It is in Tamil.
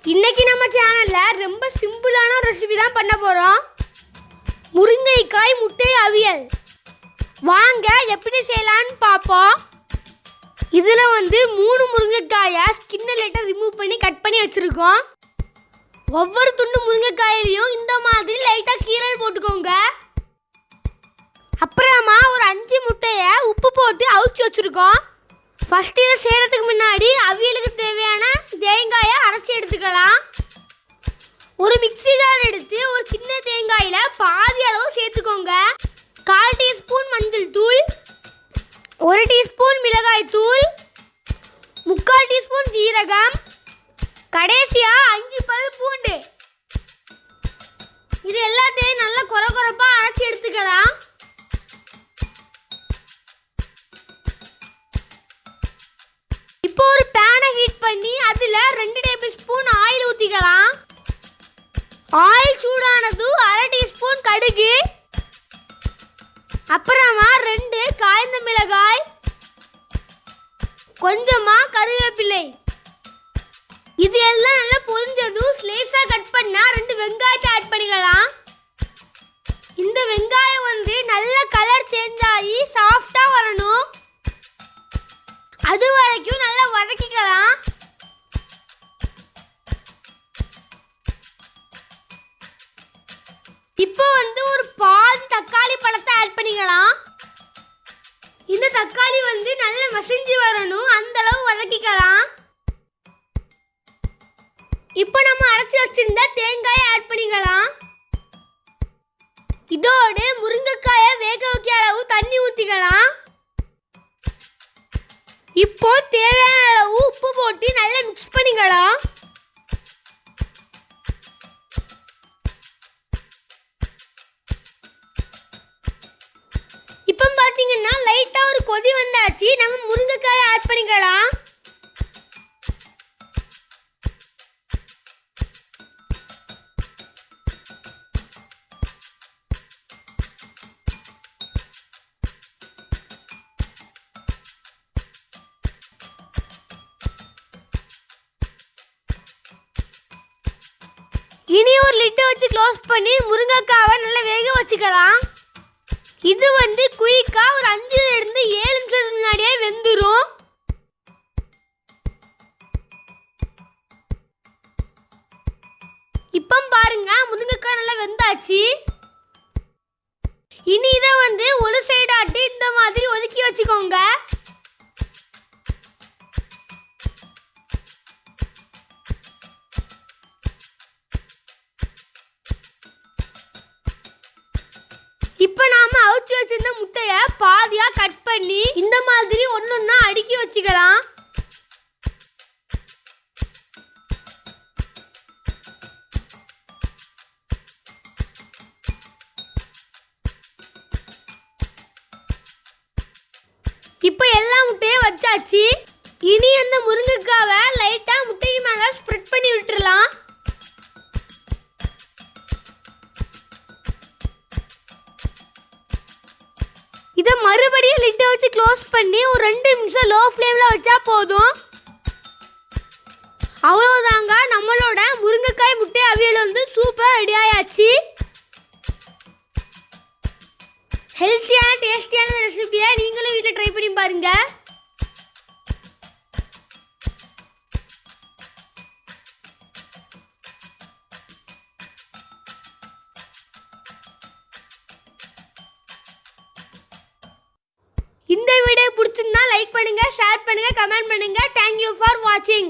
இன்னைக்கு நம்ம சேனல்ல ரொம்ப சிம்பிளான ரெசிபி தான் பண்ண போறோம். முருங்கைக்காய் முட்டை அவியல். வாங்க எப்படி செய்யலாம்னு பாப்போம். இதுல 3 முருங்கைக்காயை ஸ்கின்னை லைட்டா ரிமூவ் பண்ணி கட் பண்ணி வச்சிருக்கோம். ஒவ்வொரு துண்டு முருங்கைக்காயிலையும் இந்த மாதிரி லைட்டா கீரல் போட்டுக்கோங்க. அப்புறமா ஒரு 5 முட்டையை உப்பு போட்டு அவிச்சு வச்சிருக்கோம். ஃபர்ஸ்ட் இதை செய்யறதுக்கு முன்னாடி அவியலுக்கு தேவையான தேங்காயை அரைச்சி எடுத்துக்கலாம். ஒரு மிக்ஸி ஜார் எடுத்து ஒரு சின்ன தேங்காயில பாதி அளவு சேர்த்துக்கோங்க. 1/4 டீஸ்பூன் மஞ்சள் தூள், 1 டீஸ்பூன் மிளகாய் தூள், 3/4 டீஸ்பூன் ஜீரகம், கடைசியா 5 பல் பூண்டு. இது எல்லாத்தையும் நல்லா கொரகொரப்பா அரைச்சி எடுத்துக்கலாம். இப்போ ஒரு பேனை ஹீட் பண்ணி அதுல 2 டேபிள் ஸ்பூன் ஆயில் ஊத்திக்கலாம். ஆயில் சூடானது 1/2 டீஸ்பூன் கடுகு, அப்புறமா 2 காய்ந்த மிளகாய், கொஞ்சமா கருவேப்பிலை. இது எல்லாம் நல்லா பொரிஞ்சதும் ஸ்லைஸா கட் பண்ணா 2 வெங்காயத்தை ஆட் பண்ணிக்கலாம். இந்த வெங்காயம் நல்ல கலர் சேஞ்ச் ஆகி சாஃப்டா வரணும். அது வரைக்கும் நல்லா வதக்கிக்கலாம். இப்போ ஒரு பாதி தக்காளி பழத்தை ஆட் பண்ணிக்கலாம். இந்த தக்காளி நல்லா மசிஞ்சு வரணும், அந்த அளவு வதக்கிக்கலாம். இப்போ நம்ம அரைச்சி வச்சிருந்த தேங்காயை ஆட் பண்ணிக்கலாம். இதோடு முருங்கைக்காயை வேக வைக்க அளவு தண்ணி ஊற்றிக்கலாம். இப்போ தேவையான அளவு உப்பு போட்டு நல்லா மிக்ஸ் பண்ணிக்கலாம். இப்போ பாத்தீங்கன்னா லைட்டா ஒரு கொதி வந்தாச்சு. நம்ம முருங்கைக்காயை ஆட் பண்ணிக்கலாம். இனி ஒரு லிட்டை வச்சு க்ளோஸ் பண்ணி முருங்கைக்காவை நல்லா வேக வச்சுக்கலாம். இது குயிக்கா ஒரு 5 இருந்து 7 நிமிஷத்துக்கு முன்னாடியே வெந்துடும். இப்போ பாருங்க முருங்கைக்காய் நல்லா வெந்தாச்சு. இனி இதை ஒரு சைடாட்டி இந்த மாதிரி ஒதுக்கி வச்சுக்கோங்க. இப்போ நாம அவிச்சு வச்சிருந்த முட்டையை பாதியா கட் பண்ணி இந்த மாதிரி ஒன்னொன்னா அடுக்கி வச்சுக்கலாம். இப்போ எல்லா முட்டையும் வச்சாச்சு. இனி அந்த முருங்கைக்காவை லைட்டா முட்டைக்கு மேல ஸ்ப்ரெட் பண்ணி விட்டுறலாம். இதை மறுபடியும் லிட்டை வச்சு க்ளோஸ் பண்ணி ஒரு 2 நிமிஷம் லோ ஃப்ளேம்ல வச்சா போதும். அவ்வளோதாங்க, நம்மளோட முருங்கைக்காய் முட்டை அவியல் சூப்பர் ரெடி ஆயாச்சு. ஹெல்த்தியான டேஸ்டியான ரெசிபியை நீங்களும் வீட்டில் ட்ரை பண்ணி பாருங்க. இந்த வீடியோ பிடிச்சிருந்தா லைக் பண்ணுங்க, ஷேர் பண்ணுங்க, கமெண்ட் பண்ணுங்க. Thank you for watching.